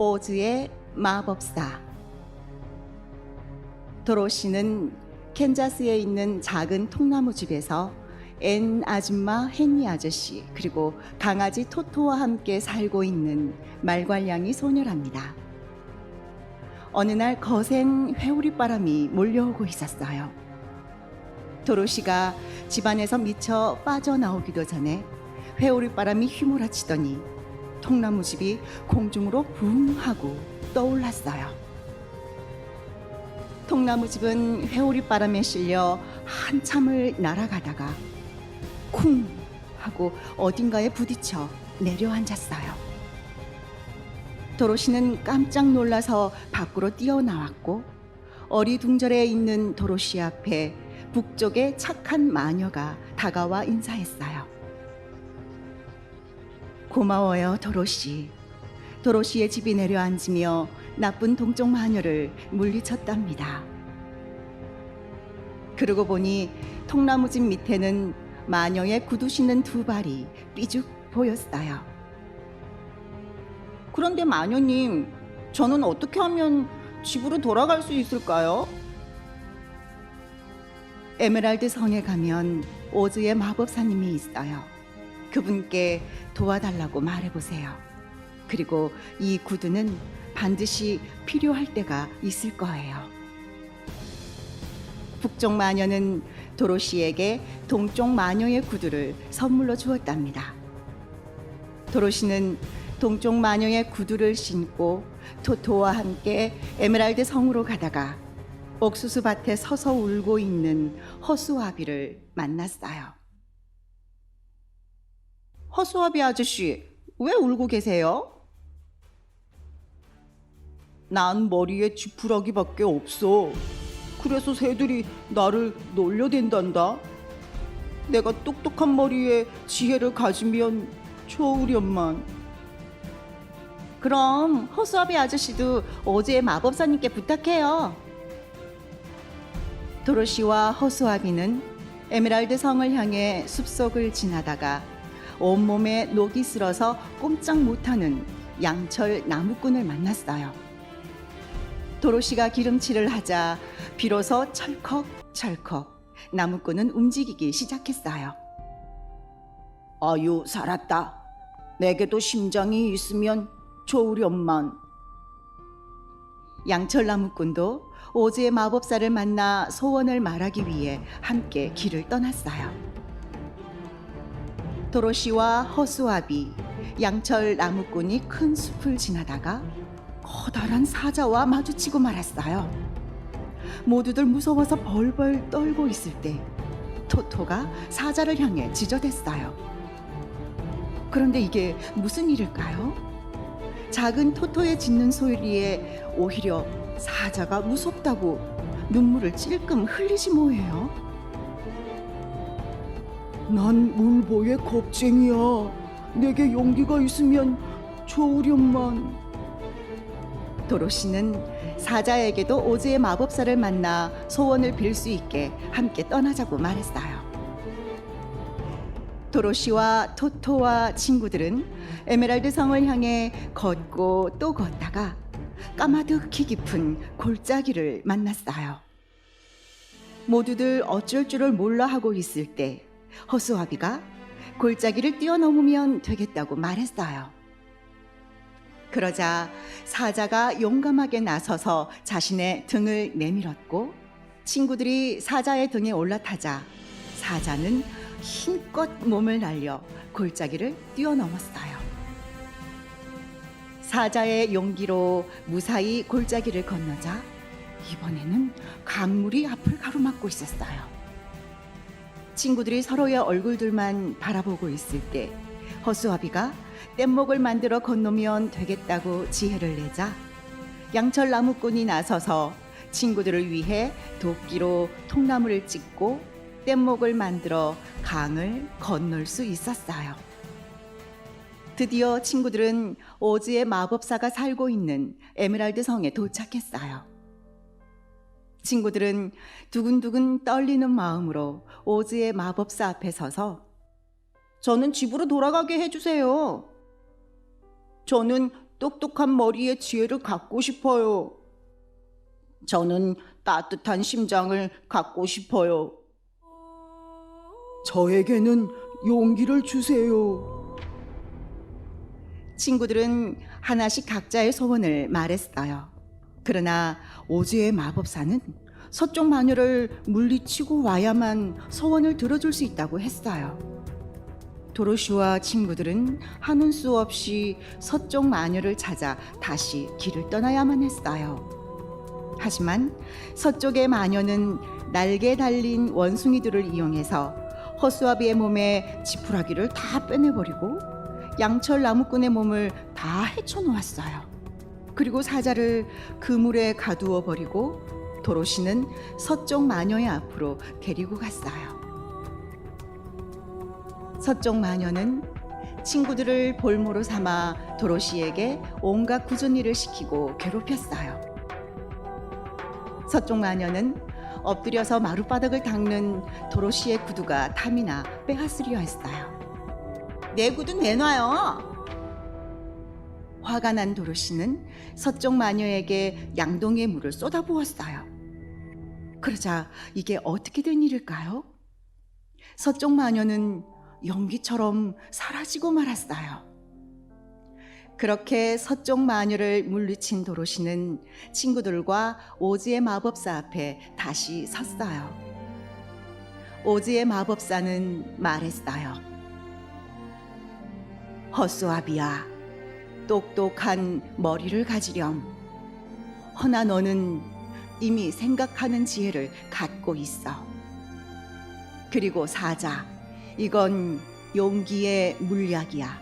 오즈의 마법사. 도로시는 캔자스에 있는 작은 통나무 집에서 앤 아줌마 헨리 아저씨 그리고 강아지 토토와 함께 살고 있는 말괄량이 소녀랍니다. 어느 날 거센 회오리바람이 몰려오고 있었어요. 도로시가 집안에서 미처 빠져나오기도 전에 회오리바람이 휘몰아치더니 통나무집이 공중으로 붕 하고 떠올랐어요. 통나무집은 회오리바람에 실려 한참을 날아가다가 쿵 하고 어딘가에 부딪혀 내려앉았어요. 도로시는 깜짝 놀라서 밖으로 뛰어나왔고 어리둥절해 있는 도로시 앞에 북쪽의 착한 마녀가 다가와 인사했어요. 고마워요, 도로시. 도로시의 집이 내려앉으며 나쁜 동쪽 마녀를 물리쳤답니다. 그러고 보니 통나무집 밑에는 마녀의 구두 신는 두 발이 삐죽 보였어요. 그런데 마녀님, 저는 어떻게 하면 집으로 돌아갈 수 있을까요? 에메랄드 성에 가면 오즈의 마법사님이 있어요. 그분께 도와달라고 말해보세요. 그리고 이 구두는 반드시 필요할 때가 있을 거예요. 북쪽 마녀는 도로시에게 동쪽 마녀의 구두를 선물로 주었답니다. 도로시는 동쪽 마녀의 구두를 신고 토토와 함께 에메랄드 성으로 가다가 옥수수 밭에 서서 울고 있는 허수아비를 만났어요. 허수아비 아저씨, 왜 울고 계세요? 난 머리에 지푸라기밖에 없어. 그래서 새들이 나를 놀려댄단다. 내가 똑똑한 머리에 지혜를 가지면 좋으련만. 그럼 허수아비 아저씨도 어제의 마법사님께 부탁해요. 도로시와 허수아비는 에메랄드 성을 향해 숲속을 지나다가 온몸에 녹이 슬어서 꼼짝 못하는 양철 나무꾼을 만났어요. 도로시가 기름칠을 하자 비로소 철컥철컥 나무꾼은 움직이기 시작했어요. 아유, 살았다. 내게도 심장이 있으면 좋으련만. 양철 나무꾼도 오즈의 마법사를 만나 소원을 말하기 위해 함께 길을 떠났어요. 도로시와 허수아비, 양철 나무꾼이 큰 숲을 지나다가 커다란 사자와 마주치고 말았어요. 모두들 무서워서 벌벌 떨고 있을 때 토토가 사자를 향해 지저댔어요. 그런데 이게 무슨 일일까요? 작은 토토의 짖는 소리에 오히려 사자가 무섭다고 눈물을 찔끔 흘리지 뭐예요? 난 울보의 겁쟁이야. 내게 용기가 있으면 좋으련만. 도로시는 사자에게도 오즈의 마법사를 만나 소원을 빌 수 있게 함께 떠나자고 말했어요. 도로시와 토토와 친구들은 에메랄드 성을 향해 걷고 또 걷다가 까마득히 깊은 골짜기를 만났어요. 모두들 어쩔 줄을 몰라 하고 있을 때 허수아비가 골짜기를 뛰어넘으면 되겠다고 말했어요. 그러자 사자가 용감하게 나서서 자신의 등을 내밀었고 친구들이 사자의 등에 올라타자 사자는 힘껏 몸을 날려 골짜기를 뛰어넘었어요. 사자의 용기로 무사히 골짜기를 건너자 이번에는 강물이 앞을 가로막고 있었어요. 친구들이 서로의 얼굴들만 바라보고 있을 때 허수아비가 뗏목을 만들어 건너면 되겠다고 지혜를 내자 양철 나무꾼이 나서서 친구들을 위해 도끼로 통나무를 찍고 뗏목을 만들어 강을 건널 수 있었어요. 드디어 친구들은 오즈의 마법사가 살고 있는 에메랄드 성에 도착했어요. 친구들은 두근두근 떨리는 마음으로 오즈의 마법사 앞에 서서 저는 집으로 돌아가게 해주세요. 저는 똑똑한 머리에 지혜를 갖고 싶어요. 저는 따뜻한 심장을 갖고 싶어요. 저에게는 용기를 주세요. 친구들은 하나씩 각자의 소원을 말했어요. 그러나 오즈의 마법사는 서쪽 마녀를 물리치고 와야만 소원을 들어줄 수 있다고 했어요. 도로시와 친구들은 하는 수 없이 서쪽 마녀를 찾아 다시 길을 떠나야만 했어요. 하지만 서쪽의 마녀는 날개 달린 원숭이들을 이용해서 허수아비의 몸에 지푸라기를 다 빼내버리고 양철 나무꾼의 몸을 다 헤쳐놓았어요. 그리고 사자를 그물에 가두어 버리고 도로시는 서쪽 마녀의 앞으로 데리고 갔어요. 서쪽 마녀는 친구들을 볼모로 삼아 도로시에게 온갖 굳은 일을 시키고 괴롭혔어요. 서쪽 마녀는 엎드려서 마룻바닥을 닦는 도로시의 구두가 탐이나 빼앗으려 했어요. 내 구두 내놔요. 화가 난 도로시는 서쪽 마녀에게 양동이의 물을 쏟아부었어요. 그러자 이게 어떻게 된 일일까요? 서쪽 마녀는 연기처럼 사라지고 말았어요. 그렇게 서쪽 마녀를 물리친 도로시는 친구들과 오즈의 마법사 앞에 다시 섰어요. 오즈의 마법사는 말했어요. 허수아비야, 똑똑한 머리를 가지렴. 허나 너는 이미 생각하는 지혜를 갖고 있어. 그리고 사자, 이건 용기의 물약이야.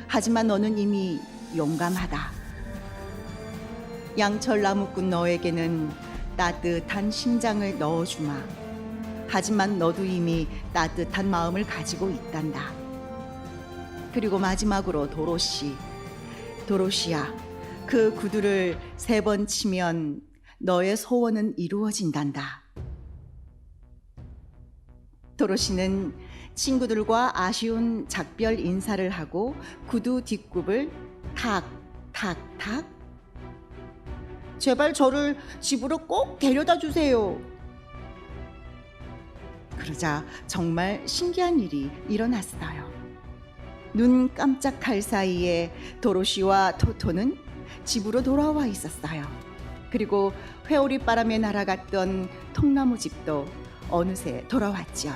하지만 너는 이미 용감하다. 양철 나무꾼 너에게는 따뜻한 심장을 넣어주마. 하지만 너도 이미 따뜻한 마음을 가지고 있단다. 그리고 마지막으로 도로시. 도로시야, 그 구두를 3번 치면 너의 소원은 이루어진단다. 도로시는 친구들과 아쉬운 작별 인사를 하고 구두 뒷굽을 탁탁탁. 제발 저를 집으로 꼭 데려다 주세요. 그러자 정말 신기한 일이 일어났어요. 눈 깜짝할 사이에 도로시와 토토는 집으로 돌아와 있었어요. 그리고 회오리 바람에 날아갔던 통나무 집도 어느새 돌아왔죠.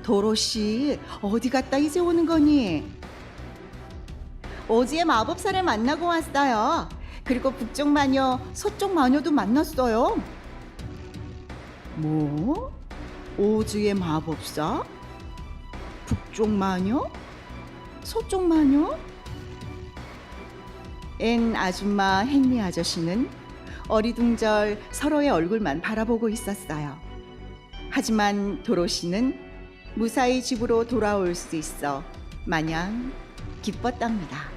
도로시, 어디 갔다 이제 오는 거니? 오즈의 마법사를 만나고 왔어요. 그리고 북쪽 마녀, 서쪽 마녀도 만났어요. 뭐? 오즈의 마법사? 북쪽 마녀? 서쪽 마녀? 앤 아줌마 헨리 아저씨는 어리둥절 서로의 얼굴만 바라보고 있었어요. 하지만 도로시는 무사히 집으로 돌아올 수 있어 마냥 기뻤답니다.